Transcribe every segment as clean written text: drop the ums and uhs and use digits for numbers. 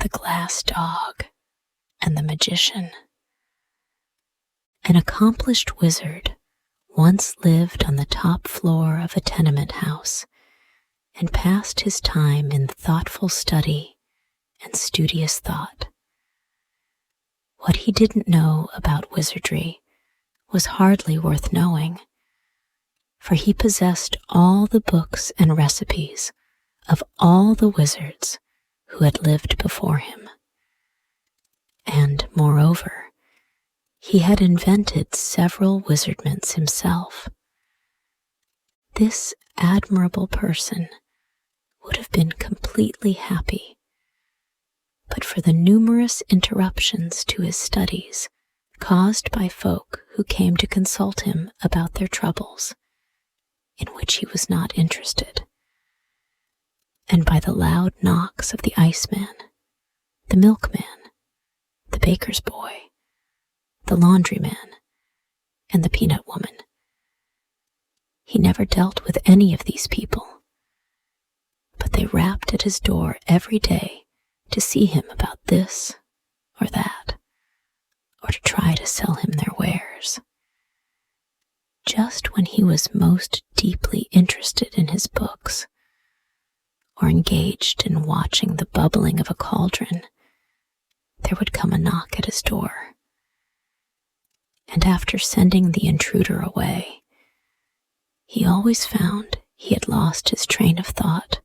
the glass dog and the magician. An accomplished wizard once lived on the top floor of a tenement house and passed his time in thoughtful study and studious thought. What he didn't know about wizardry was hardly worth knowing, for he possessed all the books and recipes of all the wizards who had lived before him. And, moreover, he had invented several wizardments himself. This admirable person would have been completely happy, but for the numerous interruptions to his studies caused by folk who came to consult him about their troubles, in which he was not interested, and by the loud knocks of the iceman, the milkman, the baker's boy, the laundryman, and the peanut woman. He never dealt with any of these people, but they rapped at his door every day to see him about this or that, or to try to sell him their wares. Just when he was most deeply interested in his books, or engaged in watching the bubbling of a cauldron, there would come a knock at his door. And after sending the intruder away, he always found he had lost his train of thought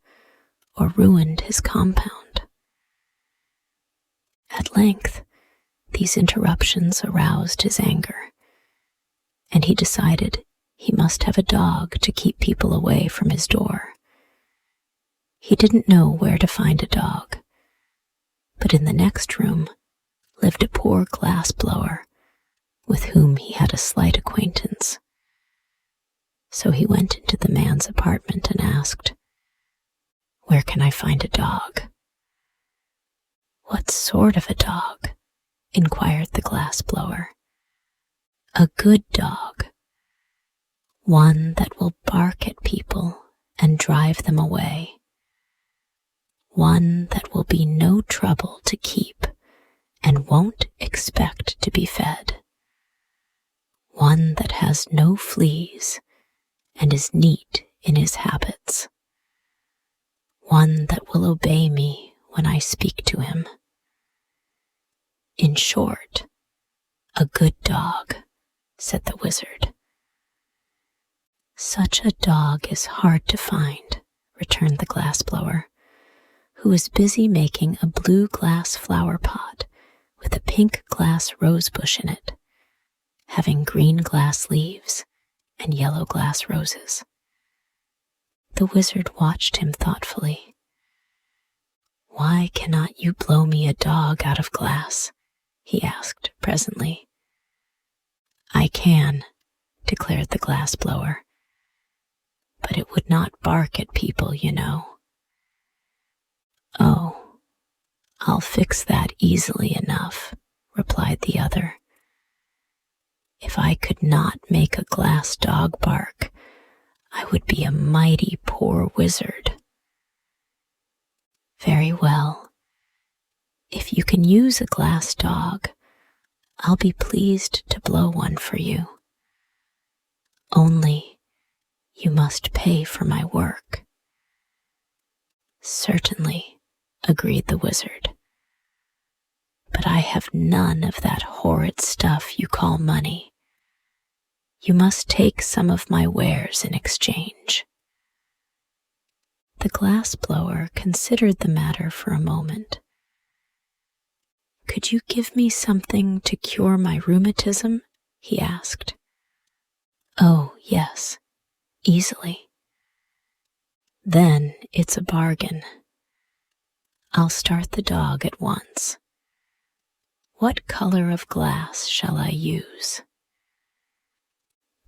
or ruined his compound. At length, these interruptions aroused his anger, and he decided he must have a dog to keep people away from his door. He didn't know where to find a dog, but in the next room lived a poor glass blower with whom he had a slight acquaintance. So he went into the man's apartment and asked, "Where can I find a dog?" "What sort of a dog?" inquired the glass blower. "A good dog. One that will bark at people and drive them away. One that will be no trouble to keep and won't expect to be fed. One that has no fleas and is neat in his habits. One that will obey me when I speak to him. In short, a good dog," said the wizard. "Such a dog is hard to find," returned the glass blower, who was busy making a blue glass flower pot with a pink glass rose bush in it, having green glass leaves and yellow glass roses. The wizard watched him thoughtfully. "Why cannot you blow me a dog out of glass?" he asked presently. "I can," declared the glass blower, "but it would not bark at people, you know." "Oh, I'll fix that easily enough," replied the other. "If I could not make a glass dog bark, I would be a mighty poor wizard." "Very well. If you can use a glass dog, I'll be pleased to blow one for you. Only you must pay for my work." "Certainly," agreed the wizard. "But I have none of that horrid stuff you call money. You must take some of my wares in exchange." The glass blower considered the matter for a moment. "Could you give me something to cure my rheumatism?" he asked. "Oh, yes, easily." "Then it's a bargain. I'll start the dog at once. What color of glass shall I use?"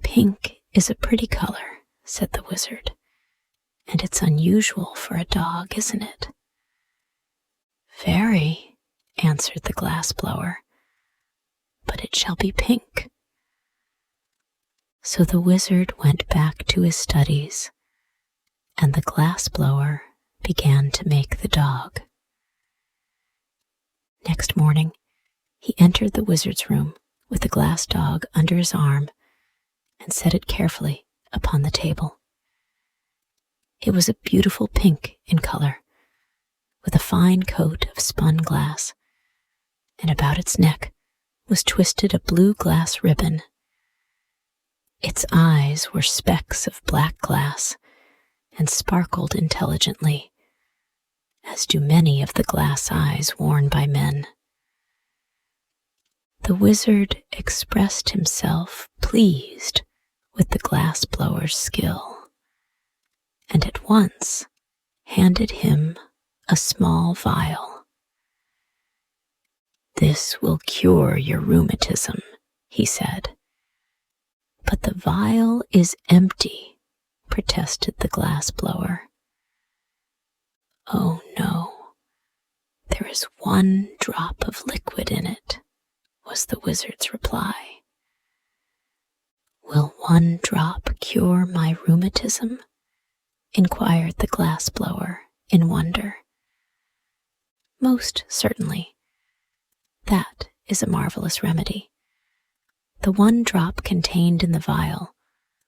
"Pink is a pretty color," said the wizard, "and it's unusual for a dog, isn't it?" "Very," answered the glass blower, "but it shall be pink." So the wizard went back to his studies, and the glass blower began to make the dog. next morning, he entered the wizard's room with the glass dog under his arm and set it carefully upon the table. It was a beautiful pink in color, with a fine coat of spun glass, and about its neck was twisted a blue glass ribbon. Its eyes were specks of black glass and sparkled intelligently, as do many of the glass eyes worn by men. The wizard expressed himself pleased with the glass blower's skill, and at once handed him a small vial. "This will cure your rheumatism," he said. "But the vial is empty," protested the glass blower. "Oh no, there is one drop of liquid in it," was the wizard's reply. "Will one drop cure my rheumatism?" inquired the glass blower in wonder. "Most certainly. That is a marvelous remedy. The one drop contained in the vial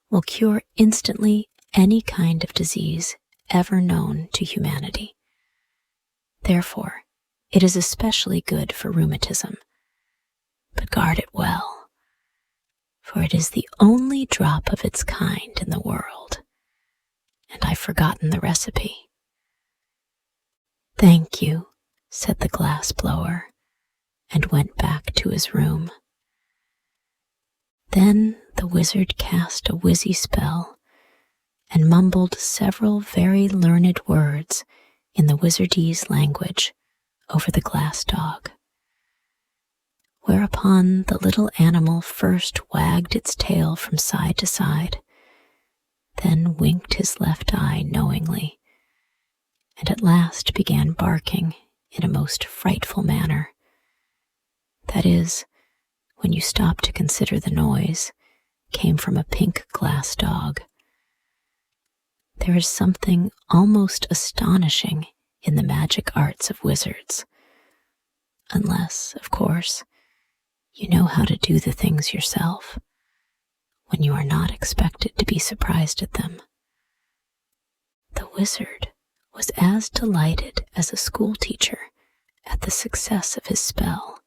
will cure instantly any kind of disease ever known to humanity. Therefore, it is especially good for rheumatism. But guard it well, for it is the only drop of its kind in the world, and I've forgotten the recipe." "Thank you," said the glass blower, and went back to his room. Then the wizard cast a wizzy spell and mumbled several very learned words in the wizardese language over the glass dog, whereupon the little animal first wagged its tail from side to side, then winked his left eye knowingly, and at last began barking in a most frightful manner. That is, when you stop to consider the noise, came from a pink glass dog. There is something almost astonishing in the magic arts of wizards, unless, of course, you know how to do the things yourself, when you are not expected to be surprised at them. The wizard was as delighted as a school teacher at the success of his spell,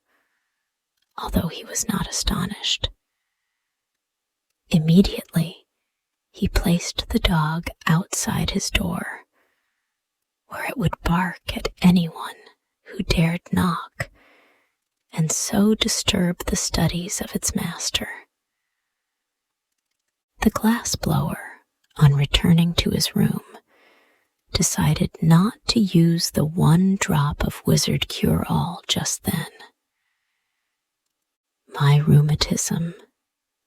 although he was not astonished. Immediately, he placed the dog outside his door, where it would bark at anyone who dared knock, and so disturb the studies of its master. The glass blower, on returning to his room, decided not to use the one drop of wizard cure-all just then. "My rheumatism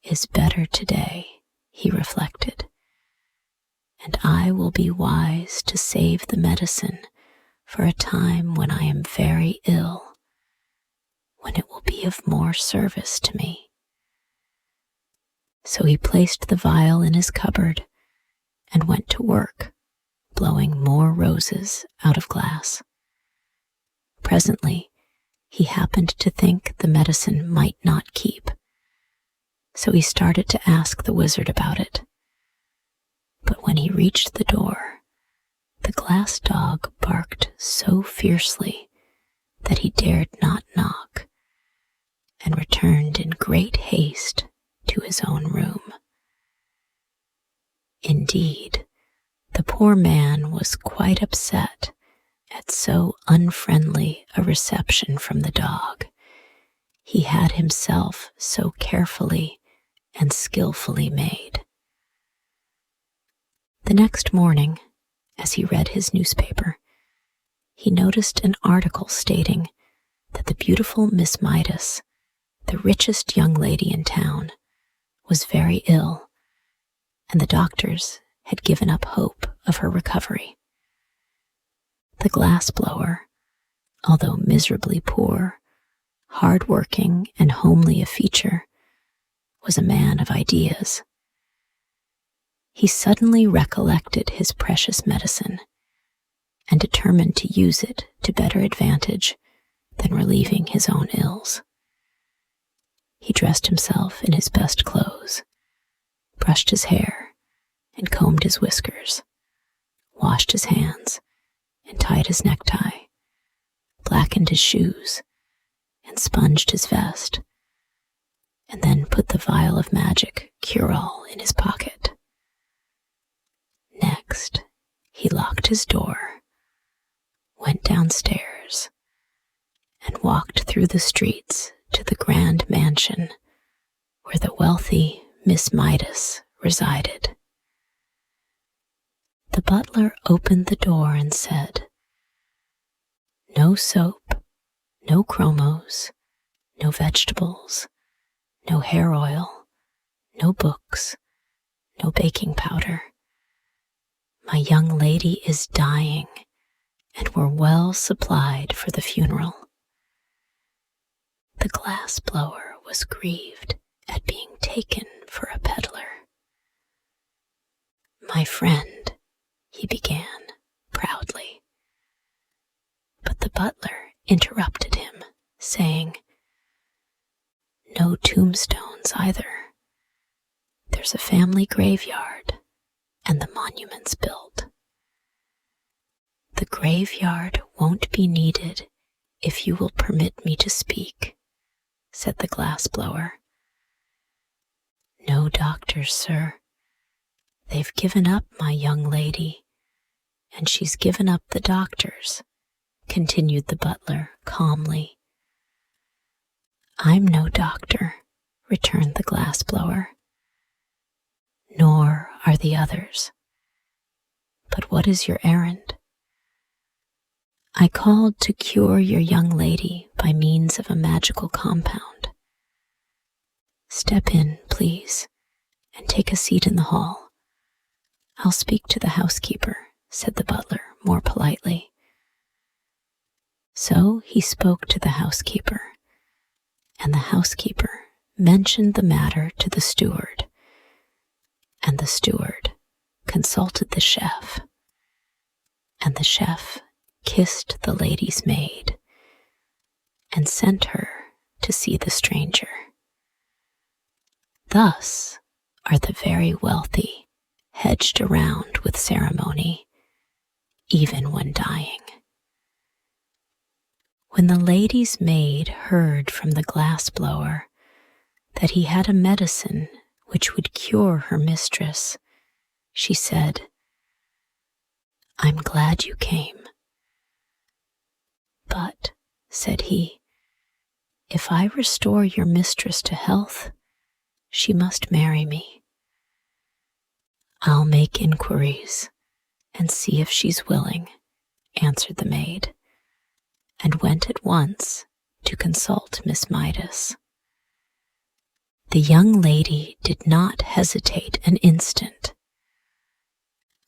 is better today," he reflected, "and I will be wise to save the medicine for a time when I am very ill, when it will be of more service to me." So he placed the vial in his cupboard and went to work, blowing more roses out of glass. Presently, he happened to think the medicine might not keep, so he started to ask the wizard about it. But when he reached the door, the glass dog barked so fiercely that he dared not knock, and returned in great haste to his own room. Indeed, the poor man was quite upset at so unfriendly a reception from the dog he had himself so carefully and skillfully made. The next morning, as he read his newspaper, he noticed an article stating that the beautiful Miss Midas, the richest young lady in town, was very ill, and the doctors had given up hope of her recovery. The glass blower, although miserably poor, hard-working and homely of feature, was a man of ideas. He suddenly recollected his precious medicine and determined to use it to better advantage than relieving his own ills. He dressed himself in his best clothes, brushed his hair, and combed his whiskers, washed his hands, and tied his necktie, blackened his shoes, and sponged his vest, and then put the vial of magic cure-all in his pocket. Next, he locked his door, went downstairs, and walked through the streets to the grand mansion where the wealthy Miss Midas resided. The butler opened the door and said, "No soap, no chromos, no vegetables, no hair oil, no books, no baking powder. My young lady is dying, and we're well supplied for the funeral." The glass blower was grieved at being taken for a peddler. "My friend," he began proudly. But the butler interrupted him, saying, "No tombstones either. There's a family graveyard, and the monument's built." "The graveyard won't be needed if you will permit me to speak," said the glass blower. "No doctors, sir. They've given up my young lady, and she's given up the doctors," continued the butler calmly. "I'm no doctor," returned the glass blower. "Nor are the others. But what is your errand?" "I called to cure your young lady by means of a magical compound." "Step in, please, and take a seat in the hall. I'll speak to the housekeeper," said the butler more politely. So he spoke to the housekeeper, and the housekeeper mentioned the matter to the steward, and the steward consulted the chef, and the chef kissed the lady's maid and sent her to see the stranger. Thus are the very wealthy hedged around with ceremony, even when dying. When the lady's maid heard from the glass blower that he had a medicine which would cure her mistress, she said, "I'm glad you came. But," said he, "if I restore your mistress to health, she must marry me." "I'll make inquiries and see if she's willing," answered the maid, and went at once to consult Miss Midas. The young lady did not hesitate an instant.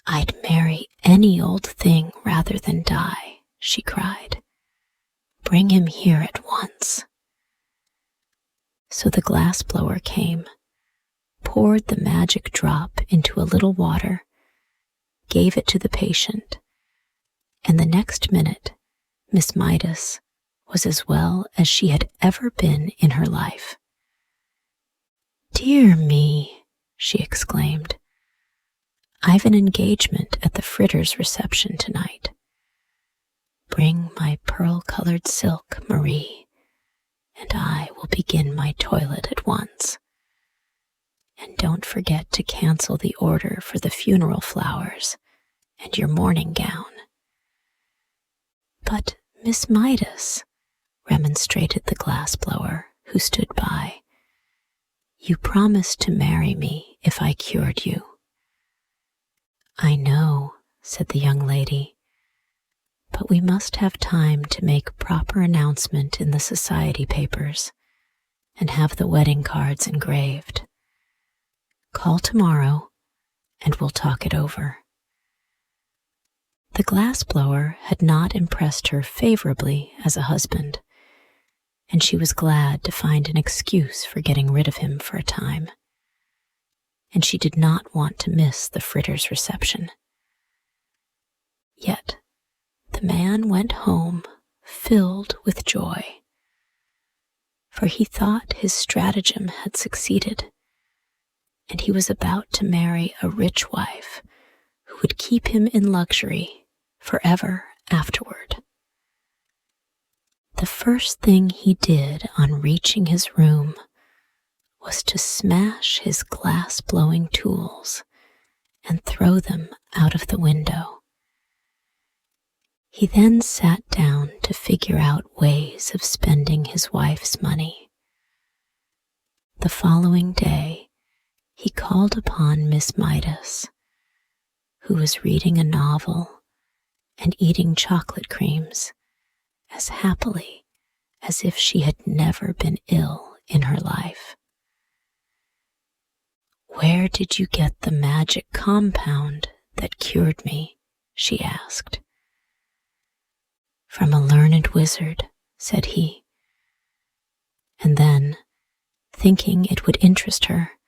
"I'd marry any old thing rather than die," she cried. "Bring him here at once." So the glass blower came, poured the magic drop into a little water, gave it to the patient, and the next minute Miss Midas was as well as she had ever been in her life. "Dear me," she exclaimed, "I've an engagement at the Fritters' reception tonight. Bring my pearl-colored silk, Marie, and I will begin my toilet at once. And don't forget to cancel the order for the funeral flowers and your morning gown." "But, Miss Midas," remonstrated the glass blower, who stood by, "you promised to marry me if I cured you." "I know," said the young lady, "but we must have time to make proper announcement in the society papers and have the wedding cards engraved. Call tomorrow and we'll talk it over." The glass blower had not impressed her favorably as a husband, and she was glad to find an excuse for getting rid of him for a time. And she did not want to miss the Fritters' reception. Yet the man went home filled with joy, for he thought his stratagem had succeeded, and he was about to marry a rich wife who would keep him in luxury forever afterward. The first thing he did on reaching his room was to smash his glass-blowing tools and throw them out of the window. He then sat down to figure out ways of spending his wife's money. The following day, he called upon Miss Midas, who was reading a novel and eating chocolate creams as happily as if she had never been ill in her life. "Where did you get the magic compound that cured me?" she asked. "From a learned wizard," said he. And then, thinking it would interest her,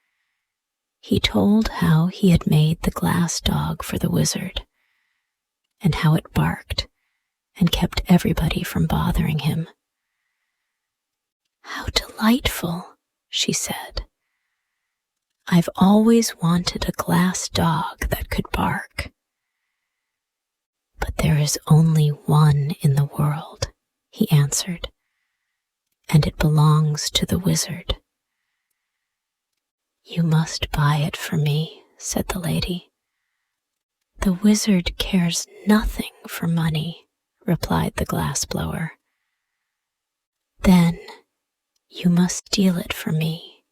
he told how he had made the glass dog for the wizard, and how it barked and kept everybody from bothering him. "How delightful," she said. "I've always wanted a glass dog that could bark." "But there is only one in the world," he answered, "and it belongs to the wizard." "You must buy it for me," said the lady. "The wizard cares nothing for money," replied the glass blower. "Then you must steal it for me,"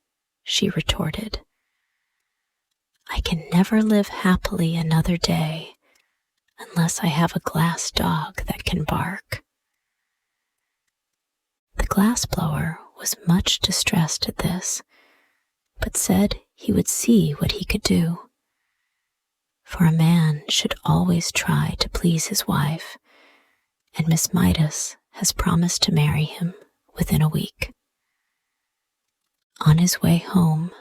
she retorted. "I can never live happily another day unless I have a glass dog that can bark." The glass blower was much distressed at this, but said he would see what he could do. For a man should always try to please his wife, and Miss Midas has promised to marry him within a week. On his way home,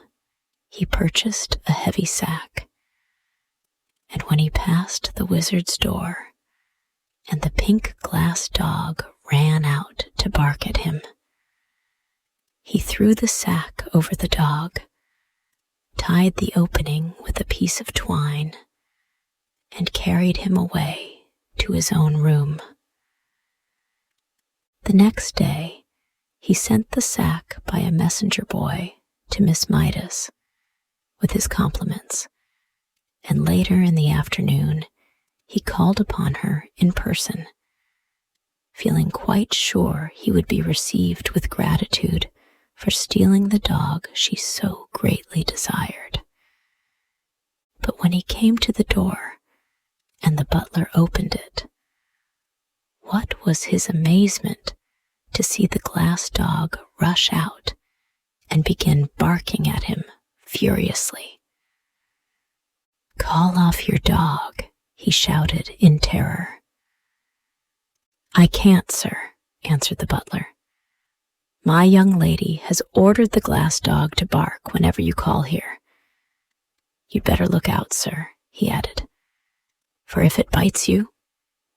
he purchased a heavy sack, and when he passed the wizard's door, and the pink glass dog ran out to bark at him, he threw the sack over the dog, tied the opening with a piece of twine, and carried him away to his own room. The next day, he sent the sack by a messenger boy to Miss Midas with his compliments, and later in the afternoon he called upon her in person, feeling quite sure he would be received with gratitude for stealing the dog she so greatly desired. But when he came to the door and the butler opened it, what was his amazement to see the glass dog rush out and begin barking at him furiously. "Call off your dog," he shouted in terror. "I can't, sir," answered the butler. "My young lady has ordered the glass dog to bark whenever you call here. You'd better look out, sir," he added, "for if it bites you,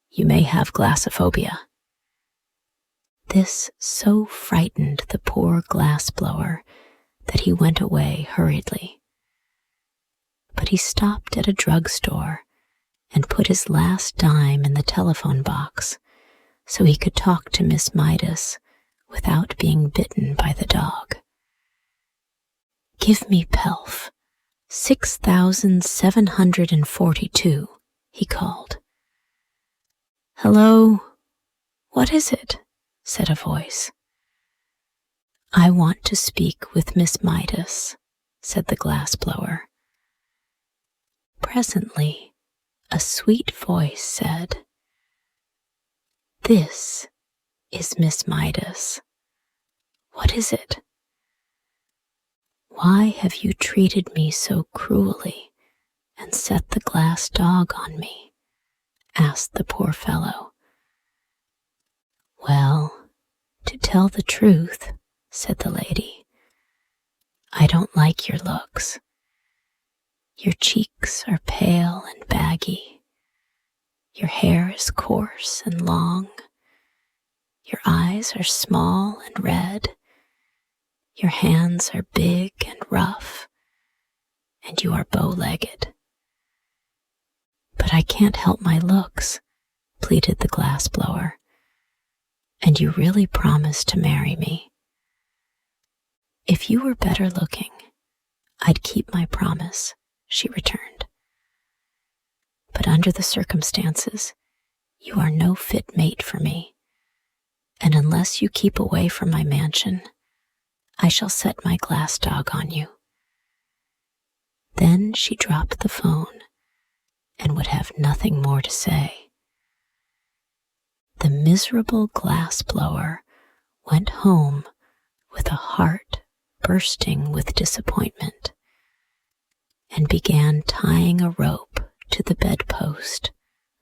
you may have glassophobia." This so frightened the poor glass blower that he went away hurriedly. But he stopped at a drugstore and put his last dime in the telephone box so he could talk to Miss Midas without being bitten by the dog. "Give me pelf, 6,742, he called. "Hello, what is it?" said a voice. "I want to speak with Miss Midas," said the glass blower. Presently, a sweet voice said, "This is Miss Midas. What is it?" "Why have you treated me so cruelly and set the glass dog on me?" asked the poor fellow. "Well, to tell the truth," said the lady, "I don't like your looks. Your cheeks are pale and baggy. Your hair is coarse and long. Your eyes are small and red, your hands are big and rough, and you are bow-legged. But I can't help my looks, pleaded the glass blower, and you really promised to marry me. If you were better looking, I'd keep my promise, she returned. But under the circumstances, you are no fit mate for me, and unless you keep away from my mansion, I shall set my glass dog on you. Then she dropped the phone and would have nothing more to say. The miserable glass blower went home with a heart bursting with disappointment and began tying a rope to the bedpost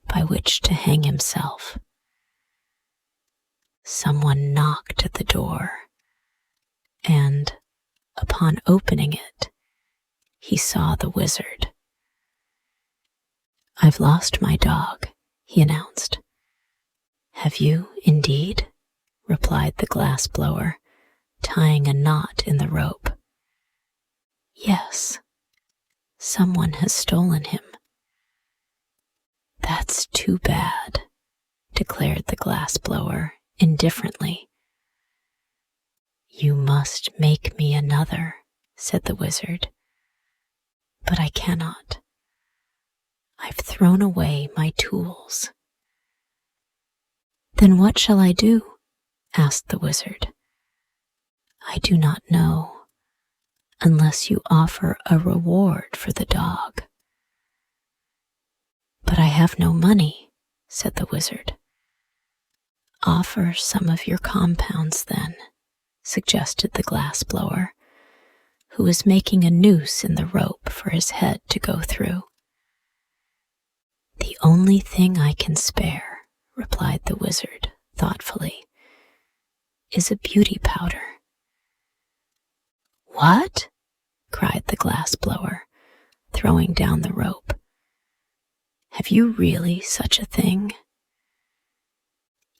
by which to hang himself. Someone knocked at the door, and, upon opening it, he saw the wizard. "I've lost my dog," he announced. "Have you, indeed?" replied the glass blower, tying a knot in the rope. "Yes, someone has stolen him." "That's too bad," declared the glass blower indifferently. "You must make me another," said the wizard. "But I cannot. I've thrown away my tools." "Then what shall I do?" asked the wizard. "I do not know, unless you offer a reward for the dog." "But I have no money," said the wizard. "Offer some of your compounds, then," suggested the glass blower, who was making a noose in the rope for his head to go through. "The only thing I can spare," replied the wizard thoughtfully, "is a beauty powder." "What?" cried the glass blower, throwing down the rope. "Have you really such a thing?"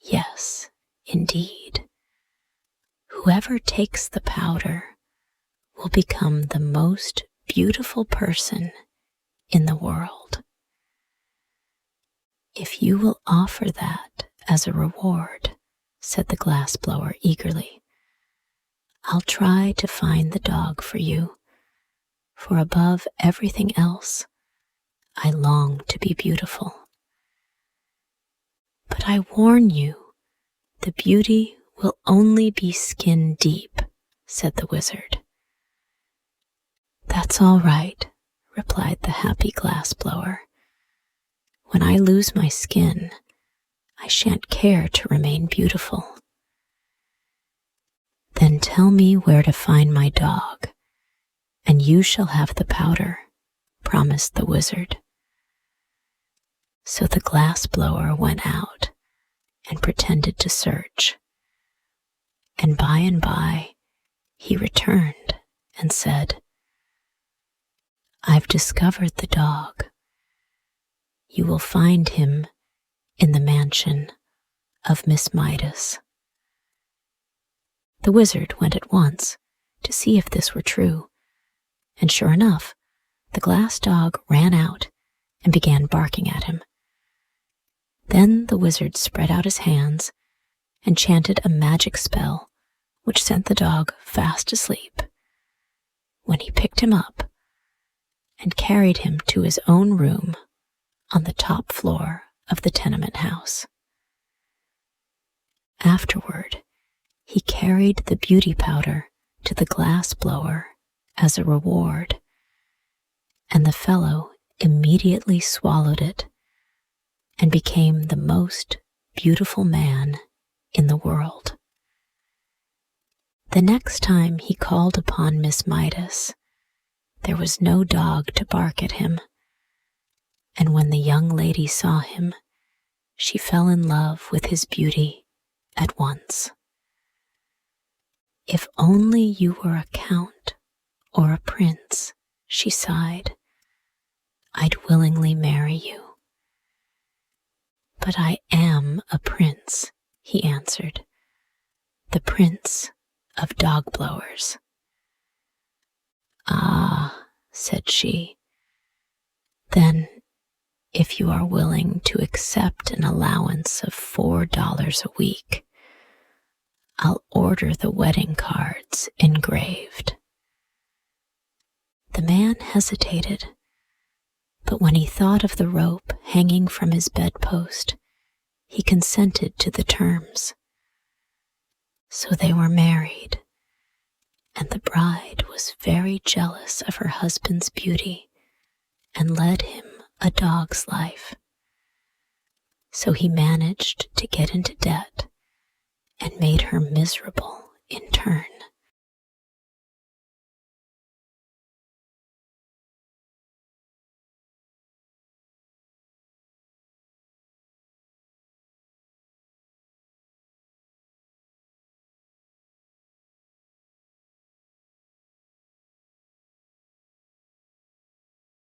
"Yes, indeed. Whoever takes the powder will become the most beautiful person in the world. If you will offer that as a reward," said the glass blower eagerly, "I'll try to find the dog for you, for above everything else, I long to be beautiful. But I warn you, the beauty will only be skin deep," said the wizard. "That's all right," replied the happy glass blower. "When I lose my skin, I shan't care to remain beautiful." "Then tell me where to find my dog, and you shall have the powder," promised the wizard. So the glass blower went out and pretended to search, and by he returned and said, "I've discovered the dog. You will find him in the mansion of Miss Midas." The wizard went at once to see if this were true, and sure enough, the glass dog ran out and began barking at him. Then the wizard spread out his hands and chanted a magic spell which sent the dog fast asleep, when he picked him up and carried him to his own room on the top floor of the tenement house. Afterward, he carried the beauty powder to the glass blower as a reward, and the fellow immediately swallowed it and became the most beautiful man in the world. The next time he called upon Miss Midas, there was no dog to bark at him, and when the young lady saw him, she fell in love with his beauty at once. "If only you were a count or a prince," she sighed, "I'd willingly marry you." "But I am a prince," he answered, the prince of dog blowers. "Ah," said she, "then if you are willing to accept an allowance of $4 a week, I'll order the wedding cards engraved." The man hesitated, but when he thought of the rope hanging from his bedpost, he consented to the terms. So they were married, and the bride was very jealous of her husband's beauty and led him a dog's life. So he managed to get into debt and made her miserable in turn.